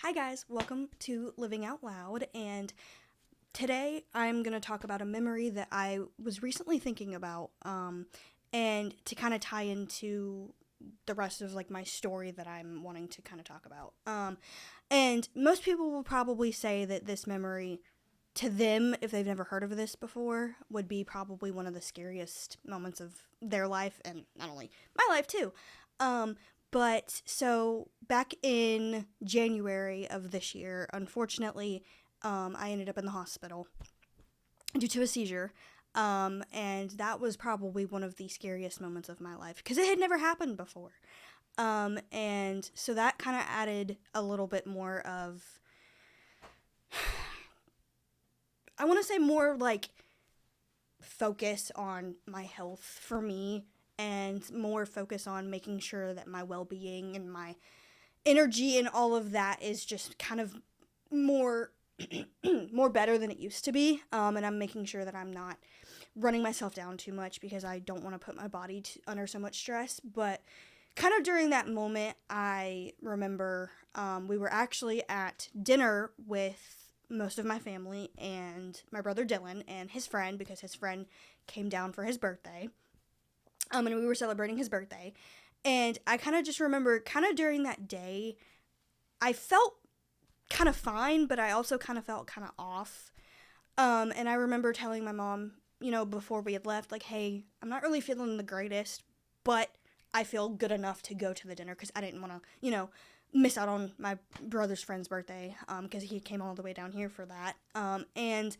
Hi guys, welcome to Living Out Loud, and today I'm going to talk about a memory that I was recently thinking about, and to kind of tie into the rest of like my story that I'm wanting to kind of talk about. And most people will probably say that this memory, to them, if they've never heard of this before, would be probably one of the scariest moments of their life, and not only my life too. But so back in January of this year, unfortunately, I ended up in the hospital due to a seizure. And that was probably one of the scariest moments of my life because it had never happened before. And so that kind of added a little bit more of, I want to say more like focus on my health for me and more focus on making sure that my well-being and my energy and all of that is just kind of more more better than it used to be, and I'm making sure that I'm not running myself down too much because I don't want to put my body under so much stress. But kind of during that moment, I remember we were actually at dinner with most of my family and my brother Dylan and his friend, because his friend came down for his birthday, and we were celebrating his birthday. And I kind of just remember, kind of during that day, I felt kind of fine, but I also kind of felt kind of off. And I remember telling my mom, before we had left, like, hey, I'm not really feeling the greatest, but I feel good enough to go to the dinner because I didn't want to, miss out on my brother's friend's birthday, because he came all the way down here for that. And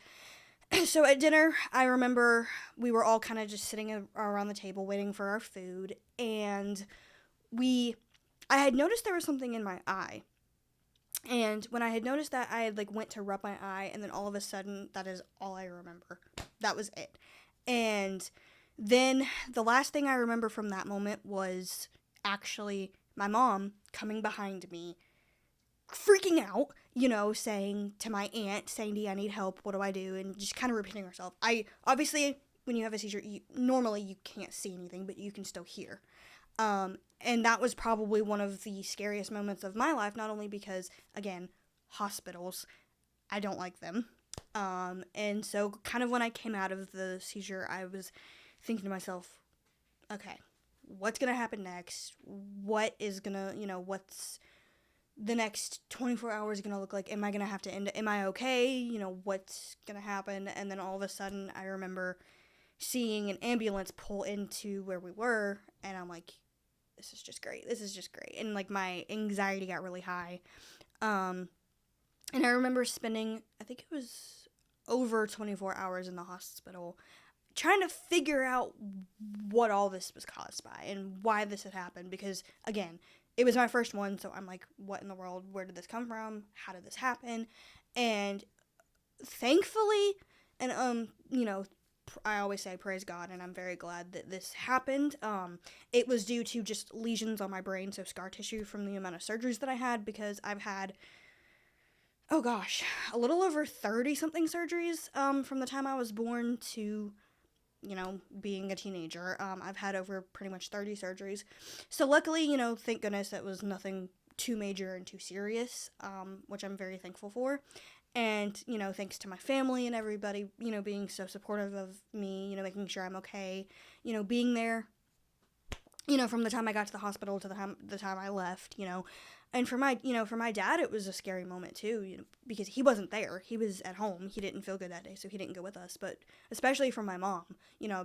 so at dinner, I remember we were all kind of just sitting around the table waiting for our food, and I had noticed there was something in my eye. And when I had noticed that, I had went to rub my eye, and then all of a sudden, that is all I remember. That was it. And then the last thing I remember from that moment was actually my mom coming behind me, freaking out, saying to my aunt, saying, "Dee, I need help. What do I do?" And just kind of repeating herself. Obviously, when you have a seizure, normally you can't see anything, but you can still hear. And that was probably one of the scariest moments of my life, not only because, again, hospitals, I don't like them. And so kind of when I came out of the seizure, I was thinking to myself, okay, what's going to happen next? What is going to, what's the next 24 hours going to look like? Am I going to have to end it? Am I okay? What's going to happen? And then all of a sudden, I remember seeing an ambulance pull into where we were, and I'm like, this is just great. This is just great. And my anxiety got really high. And I remember spending, I think it was over 24 hours in the hospital trying to figure out what all this was caused by and why this had happened, because again, it was my first one, so I'm like, what in the world? Where did this come from? How did this happen? And thankfully, and I always say praise God, and I'm very glad that this happened. It was due to just lesions on my brain, so scar tissue from the amount of surgeries that I had, because I've had, oh gosh, a little over 30-something surgeries from the time I was born to, being a teenager. I've had over pretty much 30 surgeries. So luckily, thank goodness it was nothing too major and too serious, which I'm very thankful for. And, thanks to my family and everybody, being so supportive of me, making sure I'm okay, being there, from the time I got to the hospital to the time I left, And for my dad, it was a scary moment too, because he wasn't there. He was at home. He didn't feel good that day, so he didn't go with us. But especially for my mom,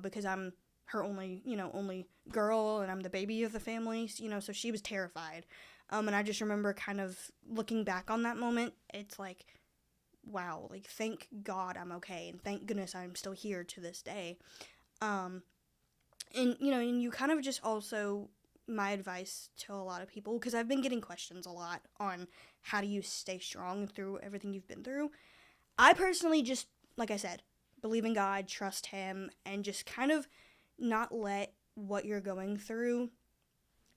because I'm her only girl, and I'm the baby of the family, so she was terrified. And I just remember kind of looking back on that moment. It's like, wow, thank God I'm okay, and thank goodness I'm still here to this day. And you kind of just also, my advice to a lot of people, because I've been getting questions a lot on how do you stay strong through everything you've been through. I personally just, like I said, believe in God, trust Him, and just kind of not let what you're going through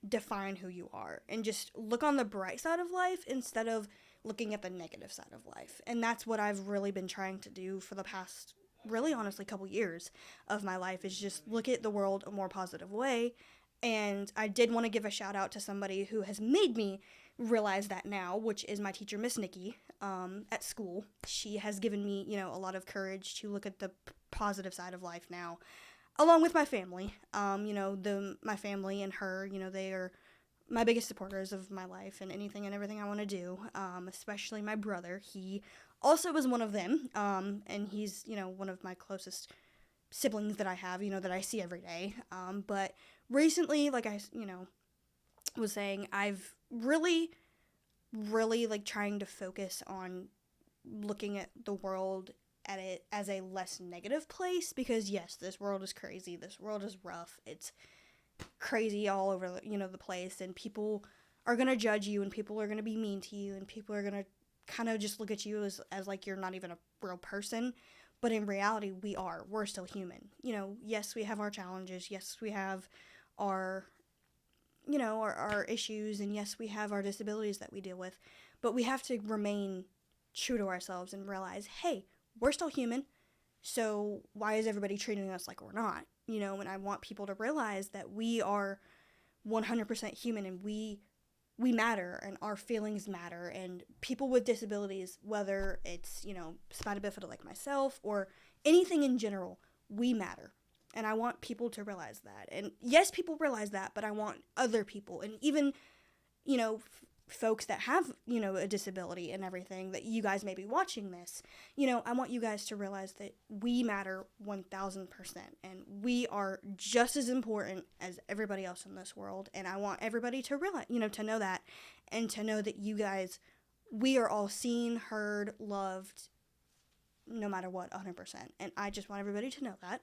define who you are, and just look on the bright side of life instead of looking at the negative side of life. And that's what I've really been trying to do for the past, really honestly, couple years of my life, is just look at the world a more positive way. And I did want to give a shout out to somebody who has made me realize that now, which is my teacher, Miss Nikki, at school. She has given me, a lot of courage to look at the positive side of life now, along with my family. My family and her, they are my biggest supporters of my life and anything and everything I want to do, especially my brother. He also is one of them, and he's, one of my closest siblings that I have, that I see every day. But recently, like I, was saying, I've really, really, like, trying to focus on looking at the world at it as a less negative place, because yes, this world is crazy, this world is rough, it's crazy all over the place, and people are going to judge you, and people are going to be mean to you, and people are going to kind of just look at you as like you're not even a real person. But in reality, we're still human. Yes, we have our challenges, yes, we have our our issues, and yes, we have our disabilities that we deal with, but we have to remain true to ourselves and realize, hey, we're still human, so why is everybody treating us like we're not? And I want people to realize that we are 100% human, and we matter, and our feelings matter, and people with disabilities, whether it's, spina bifida like myself or anything in general, we matter. And I want people to realize that. And yes, people realize that, but I want other people, and even, folks that have, a disability and everything, that you guys may be watching this, I want you guys to realize that we matter 1000%, and we are just as important as everybody else in this world. And I want everybody to realize, to know that, and to know that you guys, we are all seen, heard, loved, no matter what, 100%. And I just want everybody to know that.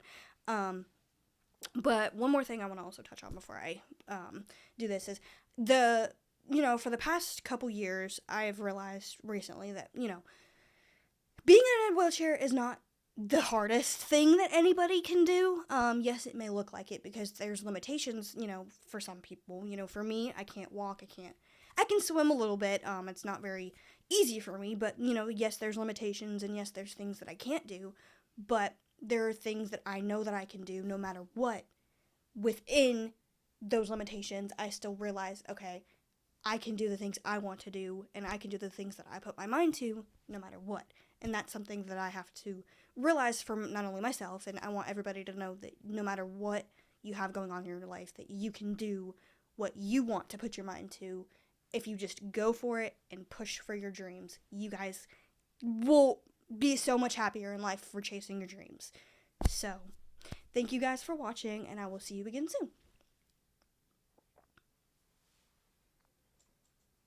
But one more thing I want to also touch on before I do this is for the past couple years, I've realized recently that, being in a wheelchair is not the hardest thing that anybody can do. Yes, it may look like it, because there's limitations, for some people. For me, I can't walk, I can swim a little bit. It's not very easy for me, but, yes, there's limitations, and yes, there's things that I can't do, but there are things that I know that I can do no matter what. Within those limitations, I still realize, okay, I can do the things I want to do, and I can do the things that I put my mind to no matter what. And that's something that I have to realize from not only myself, and I want everybody to know that no matter what you have going on in your life, that you can do what you want to put your mind to. If you just go for it and push for your dreams, you guys will be so much happier in life for chasing your dreams. So, thank you guys for watching, and I will see you again soon.